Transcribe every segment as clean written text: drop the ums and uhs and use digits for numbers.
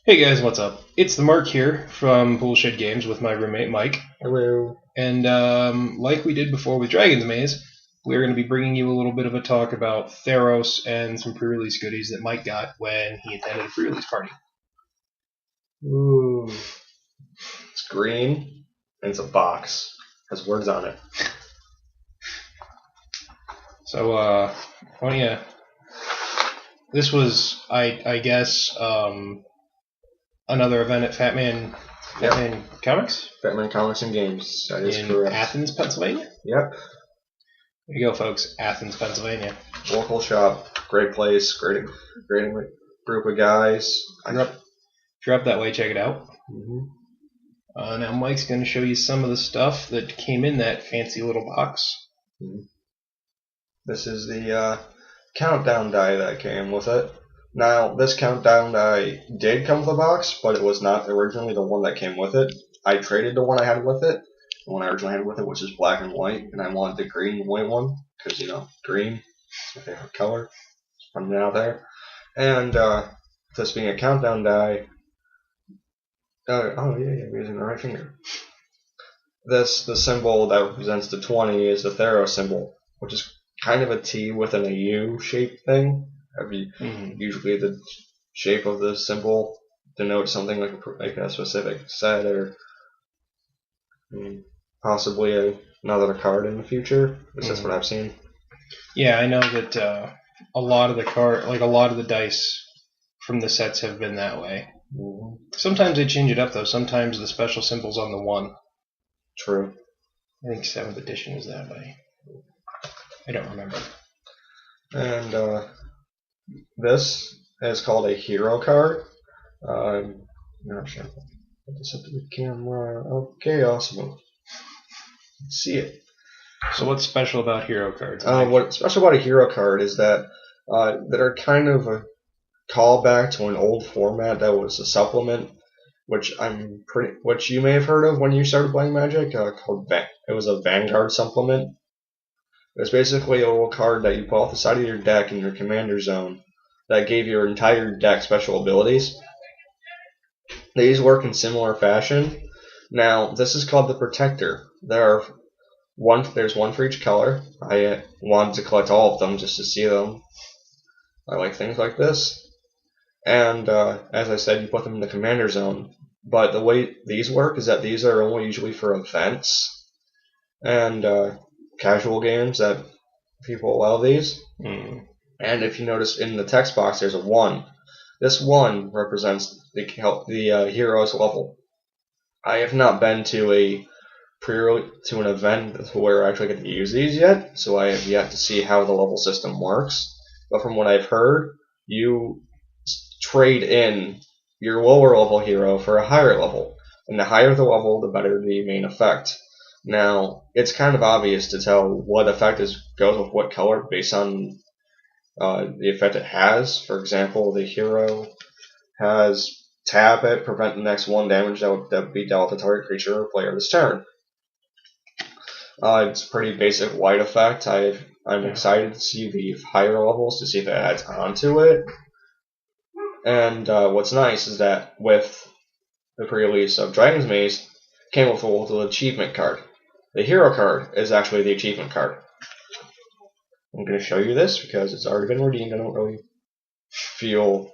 Hey guys, what's up? It's the Merc here from Bullshit Games with my roommate Mike. Hello. And like we did before with Dragon's Maze, we're going to be bringing you a little bit of a talk about Theros and some pre-release goodies that Mike got when he attended a pre-release party. Ooh. It's green, and it's a box. Has words on it. So, why don't you... This was, I guess, another event at Fatman Comics? Fatman Comics and Games. That is in correct. Athens, Pennsylvania? Yep. There you go, folks. Athens, Pennsylvania. Local shop. Great place. Great group of guys. If you're up that way, check it out. Mm-hmm. Now Mike's going to show you some of the stuff that came in that fancy little box. Mm-hmm. This is the countdown die that came with it. Now, this countdown die did come with a box, but it was not originally the one that came with it. I traded the one I had with it. The one I originally had with it, which is black and white, and I wanted the green and white one, because, you know, green is my favorite color. Just putting it out there. And, this being a countdown die, I'm using the right finger. The symbol that represents the 20 is the Theros symbol, which is kind of a T within a U-shaped thing. Usually the shape of the symbol denotes something like a specific set or possibly another card in the future. That's what I've seen. Yeah, I know that a lot of the dice from the sets have been that way. Mm-hmm. Sometimes they change it up though. Sometimes the special symbol's on the 1. True. I think 7th edition is that way. I don't remember. And this is called a hero card. Not sure. Put this up to the camera. Okay, awesome. Let's see it. So what's special about hero cards? What's special about a hero card is that they're kind of a callback to an old format that was a supplement, which you may have heard of when you started playing Magic. It was a Vanguard supplement. It was basically a little card that you put off the side of your deck in your commander zone that gave your entire deck special abilities. These work in similar fashion. Now, this is called the Protector. There's one for each color. I wanted to collect all of them just to see them. I like things like this. And as I said, you put them in the commander zone. But the way these work is that these are only usually for events and casual games that people allow these. And if you notice in the text box, there's a 1. This 1 represents the hero's level. I have not been to an event where I actually get to use these yet, so I have yet to see how the level system works. But from what I've heard, you trade in your lower level hero for a higher level, and the higher the level, the better the main effect. Now, it's kind of obvious to tell what effect goes with what color based on the effect it has. For example, the hero has tap it, prevent the next 1 damage that would be dealt to target creature or player this turn. It's a pretty basic white effect. I'm excited to see the higher levels to see if it adds onto it. And what's nice is that with the pre-release of Dragon's Maze, came with a little achievement card. The hero card is actually the achievement card. I'm going to show you this because it's already been redeemed. I don't really feel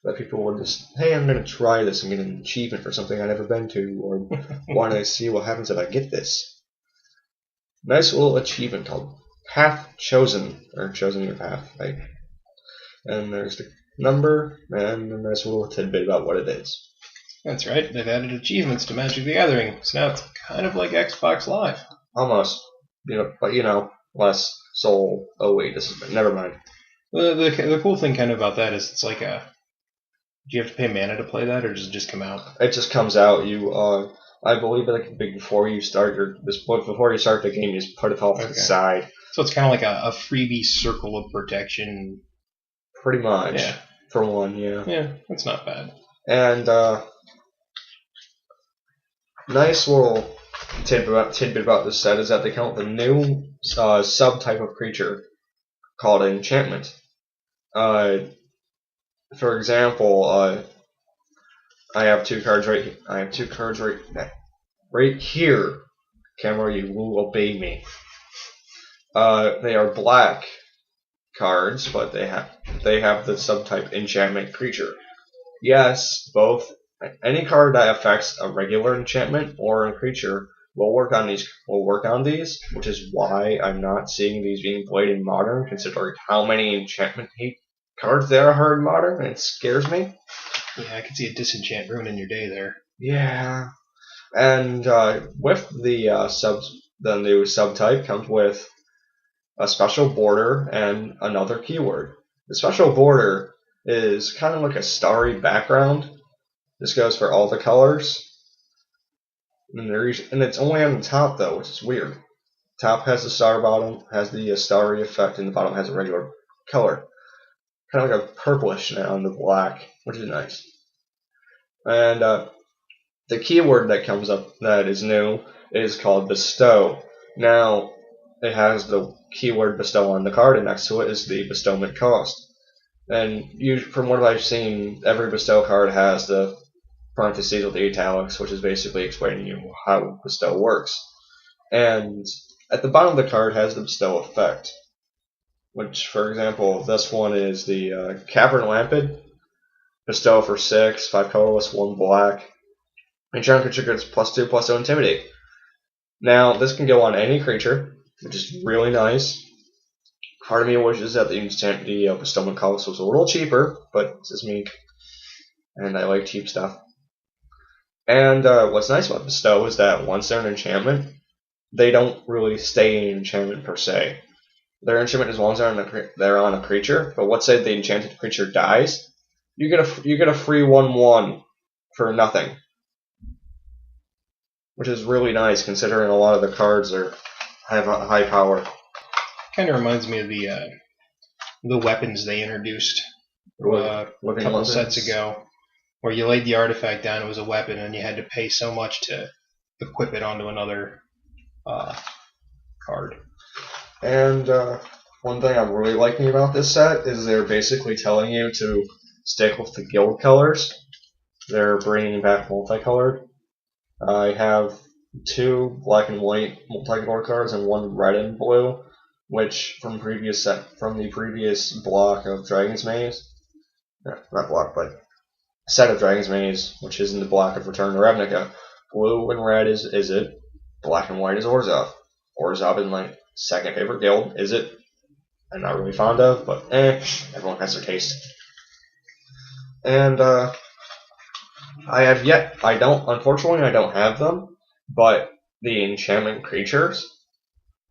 that people would just, hey, I'm going to try this and get an achievement for something I've never been to, or want to see what happens if I get this. Nice little achievement called Path Chosen, or Chosen Your Path, right? And there's the number, and a nice little tidbit about what it is. That's right, they've added achievements to Magic the Gathering, so now it's kind of like Xbox Live. Almost. But less soul. Oh wait, never mind. The cool thing kind of about that is it's like do you have to pay mana to play that, or does it just come out? It just comes out. I believe before you start the game, you just put it off to the side. So it's kind of like a freebie circle of protection. Pretty much. Yeah. For one, yeah. Yeah, that's not bad. And nice little tidbit about this set is that they come with a new subtype of creature called Enchantment. For example, I have two cards right. I have two cards right here. Camera, you will obey me. They are black cards, but they have the subtype enchantment creature. Yes, both. Any card that affects a regular enchantment or a creature will work on these. Which is why I'm not seeing these being played in modern, considering how many enchantment cards there are in modern. And it scares me. Yeah, I could see a disenchant ruining your day there. Yeah, and with the the new subtype comes with a special border and another keyword. The special border is kind of like a starry background. This goes for all the colors. And it's only on the top though, which is weird. Top has the star, bottom has the starry effect, and the bottom has a regular color. Kind of like a purplish now on the black, which is nice. And the keyword that comes up that is new is called bestow. Now, it has the keyword bestow on the card, and next to it is the bestowment cost. And from what I've seen, every bestow card has the parentheses with the italics, which is basically explaining you how bestow works. And at the bottom of the card has the bestow effect, which, for example, this one is the Cavern Lampid. Bestow for 6, 5 colorless, 1 black. Enchantment creature gets +2/+2 intimidate. Now, this can go on any creature, which is really nice. Part of me wishes that the bestowment cost was a little cheaper, but this is me, and I like cheap stuff. And what's nice about bestow is that once they're an enchantment, they don't really stay in enchantment per se. Their enchantment as long as they're on a creature, but let's say the enchanted creature dies, you get a free 1/1 for nothing, which is really nice considering a lot of the cards have a high power. Kind of reminds me of the weapons they introduced a couple sets ago, where you laid the artifact down, it was a weapon, and you had to pay so much to equip it onto another card. And one thing I'm really liking about this set is they're basically telling you to stick with the guild colors. They're bringing back multicolored. I have 2 black and white multicolored cards and 1 red and blue, which from the previous block of Dragon's Maze, not block, but set of Dragon's Maze, which is in the block of Return to Ravnica. Blue and red is it. Black and white is Orzhov. Orzhov is my second favorite guild. Is it? I'm not really fond of, but everyone has their taste. And unfortunately I don't have them, but the enchantment creatures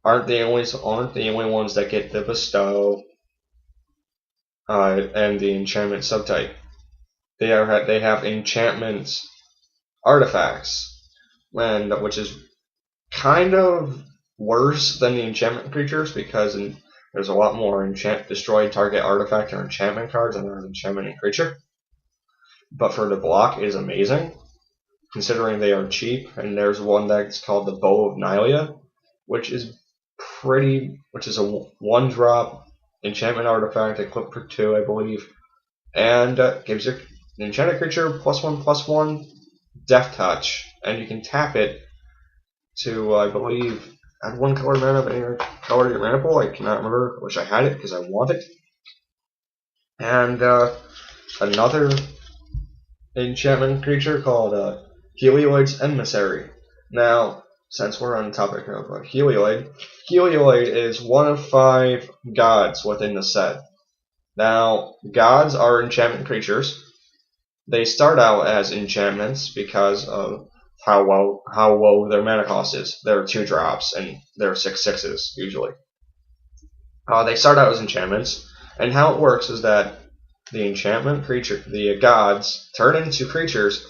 aren't the only ones that get the bestow and the enchantment subtype. They have enchantment artifacts, which is kind of worse than the enchantment creatures because there's a lot more destroy target artifact or enchantment cards than there is enchantment and creature. But for the block, it is amazing, considering they are cheap. And there's one that's called the Bow of Nylia, which is a 1-drop enchantment artifact, equipped for 2, I believe, and gives your enchanted creature +1/+1 Death Touch, and you can tap it to, I believe, add 1 color mana of any color to your mana pool. I cannot remember. I wish I had it because I want it. And another enchantment creature called Helioid's Emissary. Now, since we're on the topic of Helioid is one of 5 gods within the set. Now, gods are enchantment creatures. They start out as enchantments because of how low their mana cost is. They're 2 drops and they're 6/6s usually. They start out as enchantments, and how it works is that the enchantment creature, the gods, turn into creatures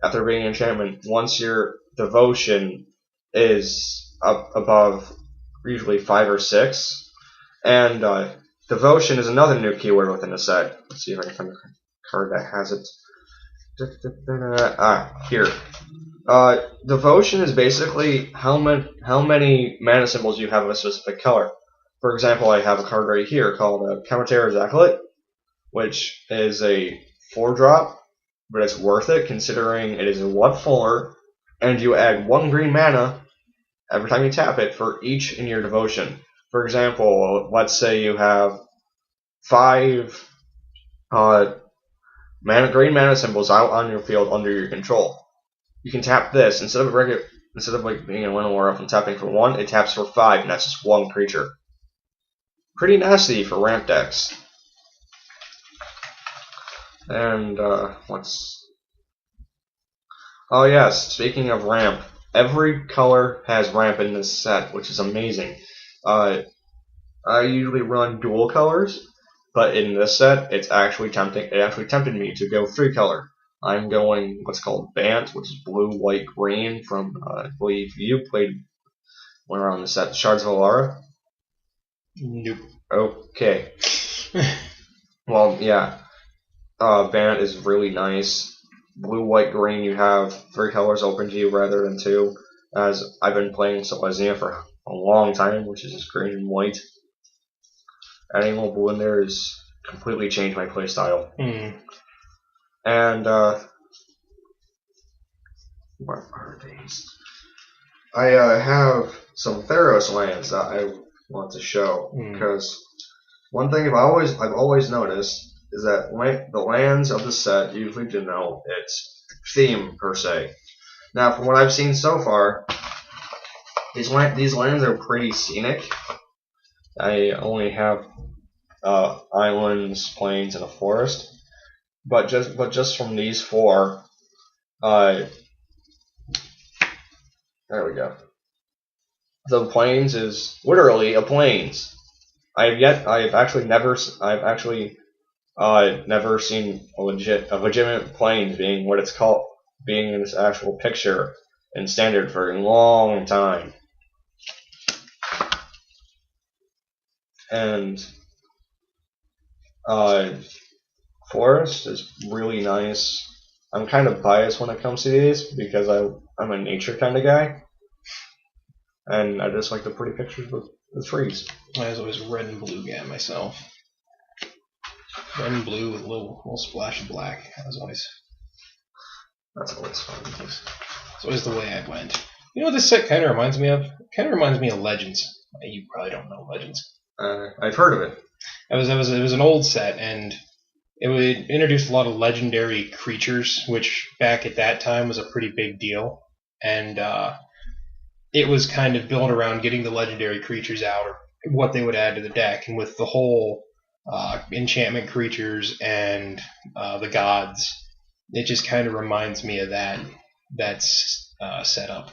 after being enchantment once your devotion is up above usually 5 or 6. And devotion is another new keyword within the set. Let's see if I can find a card that has it. Here. Devotion is basically how many mana symbols you have of a specific color. For example, I have a card right here called Kamatera's Acolyte, which is a 4-drop, but it's worth it considering it is a 1/4, and you add 1 green mana every time you tap it for each in your devotion. For example, let's say you have 5 green mana symbols out on your field under your control. You can tap this instead of like being in Winnow and tapping for 1, it taps for 5, and that's just 1 creature. Pretty nasty for ramp decks. And oh yes, speaking of ramp, every color has ramp in this set, which is amazing. I usually run dual colors, but in this set, it's actually tempting. It actually tempted me to go 3 color. I'm going what's called Bant, which is blue, white, green. From I believe you played one around the set, Shards of Alara. Nope. Okay. Well, yeah. Bant is really nice. Blue, white, green. You have 3 colors open to you rather than 2. As I've been playing Selesnya for a long time, which is just green and white. Adding a little blue in there has completely changed my playstyle. And what are these? I have some Theros lands that I want to show because one thing I've always noticed is that the lands of the set usually denote its theme per se. Now, from what I've seen so far, these lands are pretty scenic. I only have islands, plains, and a forest. But just from these 4, there we go. The plains is literally a plains. I've actually never seen a legitimate plains being what it's called, being in this actual picture in standard for a long time. And forest is really nice. I'm kind of biased when it comes to these because I'm a nature kind of guy, and I just like the pretty pictures with the trees. I was always red and blue guy myself. Red and blue with a little splash of black. That's always fun. That's always the way I went. You know what this set kind of reminds me of? It kind of reminds me of Legends. You probably don't know Legends. I've heard of it. It was an old set, and it introduced a lot of legendary creatures, which back at that time was a pretty big deal. And it was kind of built around getting the legendary creatures out, or what they would add to the deck. And with the whole enchantment creatures and the gods, it just kind of reminds me of that's setup.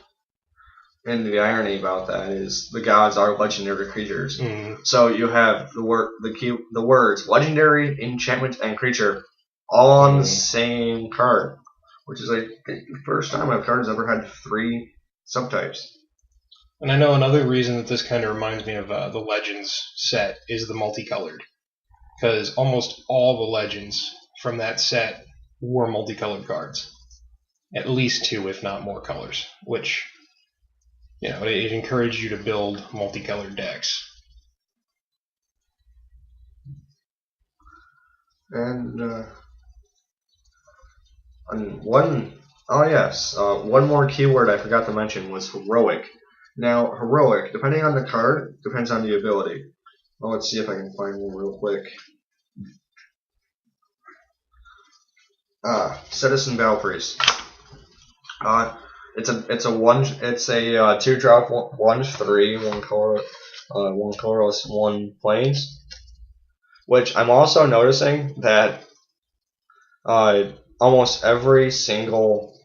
And the irony about that is the gods are legendary creatures. So you have the words legendary, enchantment, and creature all on the same card, which is like the first time a card has ever had 3 subtypes. And I know another reason that this kind of reminds me of the Legends set is the multicolored, because almost all the Legends from that set were multicolored cards, at least 2, if not more colors, which, you know, it encouraged you to build multicolored decks. And one more keyword I forgot to mention was heroic. Now, heroic, depending on the card, depends on the ability. Well, let's see if I can find one real quick. Citizen Battle Priest. It's a 2-drop 1/3, 1 color, 1 colorless, 1 plains. Which I'm also noticing that almost every single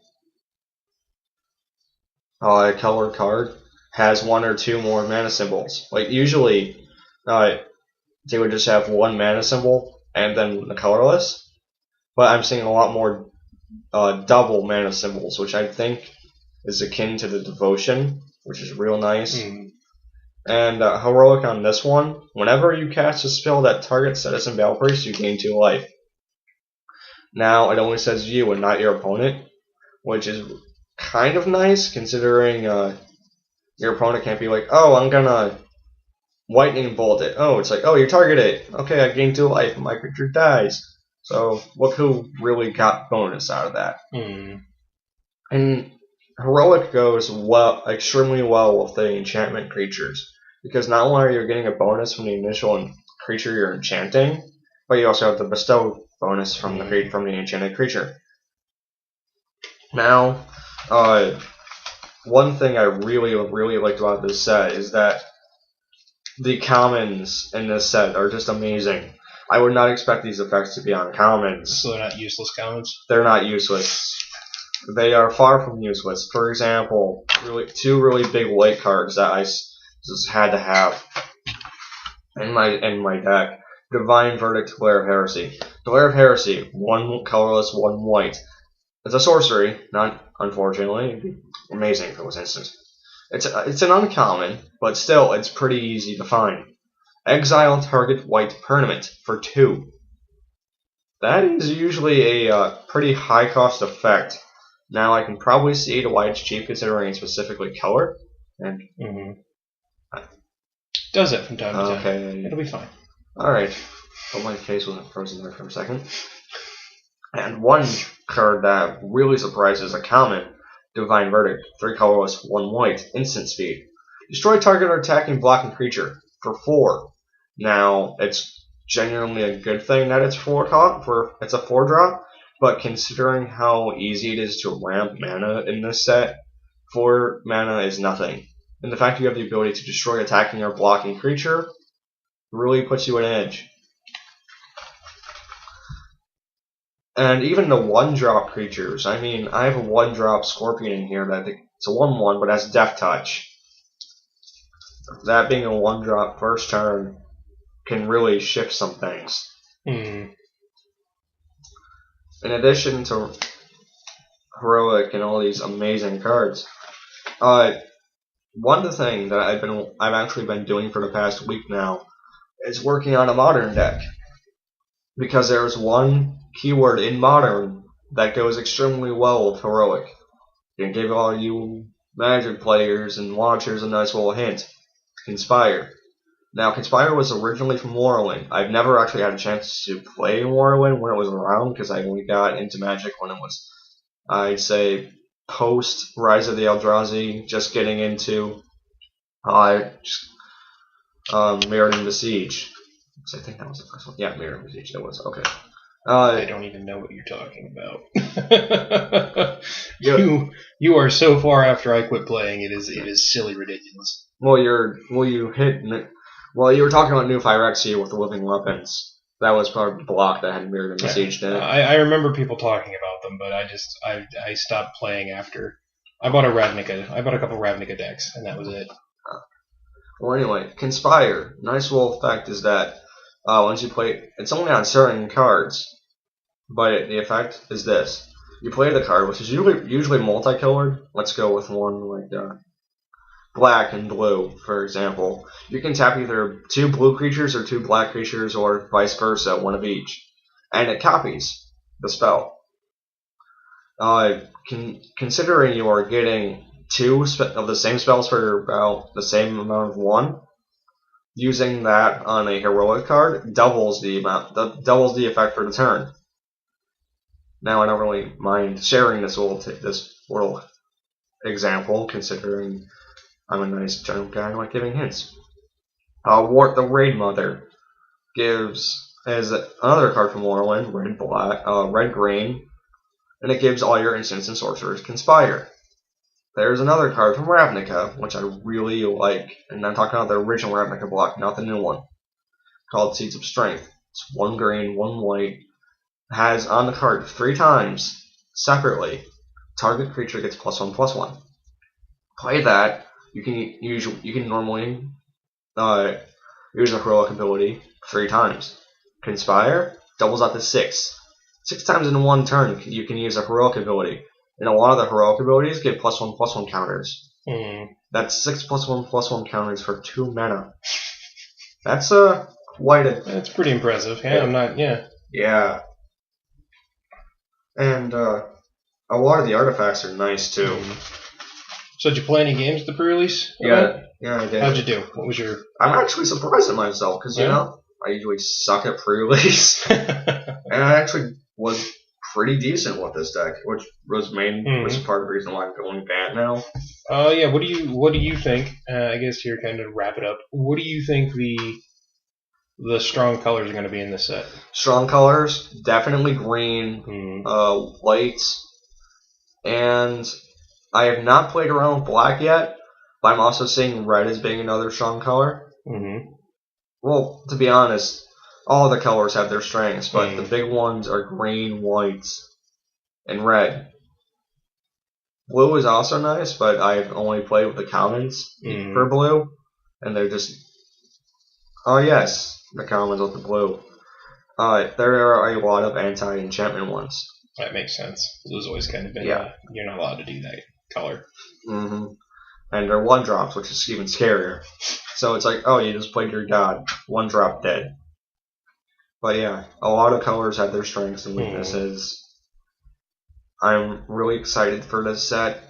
color card has 1 or 2 more mana symbols. Like usually, they would just have 1 mana symbol and then the colorless. But I'm seeing a lot more double mana symbols, which I think is akin to the devotion, which is real nice. And heroic on this one, whenever you cast a spell that targets Citizen Battle Priest, you gain 2 life. Now it only says you and not your opponent, which is kind of nice considering your opponent can't be like, oh, I'm gonna lightning bolt it. Oh, it's like, oh, you target it. Okay, I gain 2 life and my creature dies. So look who really got bonus out of that. Mm. And Heroic goes extremely well with the enchantment creatures, because not only are you getting a bonus from the initial creature you're enchanting, but you also have the bestow bonus from the enchanted creature. Now, one thing I really liked about this set is that the commons in this set are just amazing. I would not expect these effects to be on commons. So they're not useless commons? They're not useless. They are far from useless. For example, two really big white cards that I just had to have in my deck. Divine Verdict, Glare of Heresy. Glare of Heresy, 1 colorless, 1 white. It's a sorcery, not unfortunately. It'd be amazing if it was instant. It's an uncommon, but still, it's pretty easy to find. Exile target white permanent for 2. That is usually a pretty high cost effect. Now I can probably see why it's cheap considering specifically color. And does it from time to time. Okay. It'll be fine. Alright. But my face wasn't frozen there for a second. And one card that really surprises a common, Divine Verdict, 3 colorless, 1 white, instant speed. Destroy target or attacking blocking creature for 4. Now, it's genuinely a good thing that it's it's a 4 drop, but considering how easy it is to ramp mana in this set, 4 mana is nothing. And the fact you have the ability to destroy attacking or blocking creature really puts you at edge. And even the 1-drop creatures. I mean, I have a 1-drop Scorpion in here that it's a 1/1, but has Death Touch. That being a 1-drop first turn can really shift some things. In addition to Heroic and all these amazing cards, one thing that I've actually been doing for the past week now is working on a Modern deck. Because there's one keyword in Modern that goes extremely well with Heroic. You can give all you Magic players and watchers a nice little hint. Conspire. Now, Conspire was originally from Morrowind. I've never actually had a chance to play Morrowind when it was around, because I only got into Magic when it was, I'd say, post Rise of the Eldrazi, just getting into Mirrored and Besiege. I think that was the first one. Yeah, Mirror and Besiege, that was. Okay. I don't even know what you're talking about. You are so far after I quit playing. It is silly ridiculous. Well, you were talking about New Phyrexia with the Living Weapons. That was part of the block that had Mirrored and Besieged in it. I remember people talking about them, but I stopped playing after. I bought a couple Ravnica decks, and that was it. Well, anyway, Conspire. Nice little effect is that once you play, it's only on certain cards, but the effect is this: you play the card, which is usually multicolored. Let's go with one like black and blue, for example. You can tap either 2 blue creatures or 2 black creatures, or vice versa, 1 of each, and it copies the spell. Considering you are getting 2 of the same spells for about the same amount of 1, using that on a Heroic card doubles the effect for the turn. Now, I don't really mind sharing this little example, considering I'm a nice general guy and like giving hints. Wart the Raid Mother is another card from Morrowind, red green, and it gives all your instants and sorcerers Conspire. There's another card from Ravnica, which I really like, and I'm talking about the original Ravnica block, not the new one, called Seeds of Strength. It's 1 green, 1 white. It has on the card 3 times, separately, target creature gets +1/+1. Play that. You can normally use a Heroic ability 3 times. Conspire doubles out to 6. 6 times in 1 turn you can use a Heroic ability. And a lot of the Heroic abilities get +1/+1 counters. That's 6 +1/+1 counters for 2 mana. That's That's pretty impressive. Yeah, Yeah. And a lot of the artifacts are nice too. So did you play any games at the pre-release? Yeah, I did. How'd you do? What was your... I'm actually surprised at myself, because, you know, I usually suck at pre-release, and I actually was pretty decent with this deck, which was part of the reason why I'm going Bant now. Yeah. What do you think? I guess here, kind of wrap it up. What do you think the strong colors are going to be in this set? Strong colors, definitely green, white, and I have not played around with black yet, but I'm also seeing red as being another strong color. Well, to be honest, all the colors have their strengths, but the big ones are green, white, and red. Blue is also nice, but I've only played with the commons for blue, and they're just... Oh yes, the commons with the blue. There are a lot of anti-enchantment ones. That makes sense. Blue's always kind of been, you're not allowed to do that color. And they're 1-drops, which is even scarier. So it's like, oh, you just played your god. 1-drop dead. But yeah, a lot of colors have their strengths and weaknesses. I'm really excited for this set,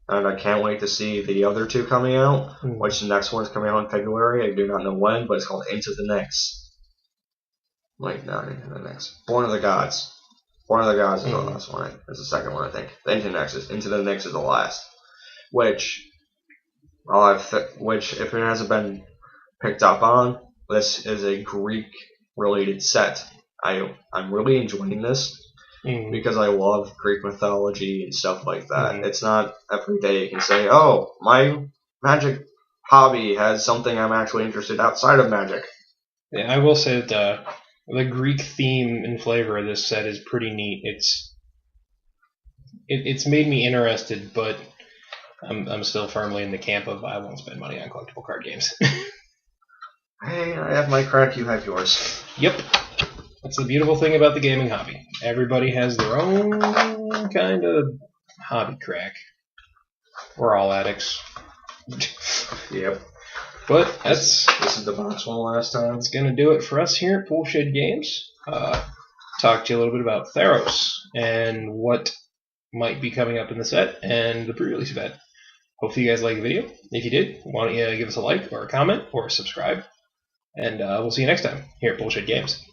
and I can't wait to see the other two coming out, which the next one's coming out in February. I do not know when, but it's called Into the Nyx. Wait, not Into the Nyx. Born of the Gods. Born of the Gods is the last one. It's the second one, I think. Into the Nyx is the last. Which, if it hasn't been picked up on, this is a Greek-related set. I'm really enjoying this because I love Greek mythology and stuff like that. It's not every day you can say, oh, my Magic hobby has something I'm actually interested outside of Magic. Yeah, I will say that the Greek theme and flavor of this set is pretty neat. It's made me interested, but I'm still firmly in the camp of I won't spend money on collectible card games. Hey, I have my crack, you have yours. Yep. That's the beautiful thing about the gaming hobby. Everybody has their own kind of hobby crack. We're all addicts. Yep. But this is the box one last time. That's going to do it for us here at Poolshed Games. Talk to you a little bit about Theros and what might be coming up in the set and the pre-release event. Hopefully you guys liked the video. If you did, why don't you give us a like or a comment or subscribe. And we'll see you next time here at Poolshed Games.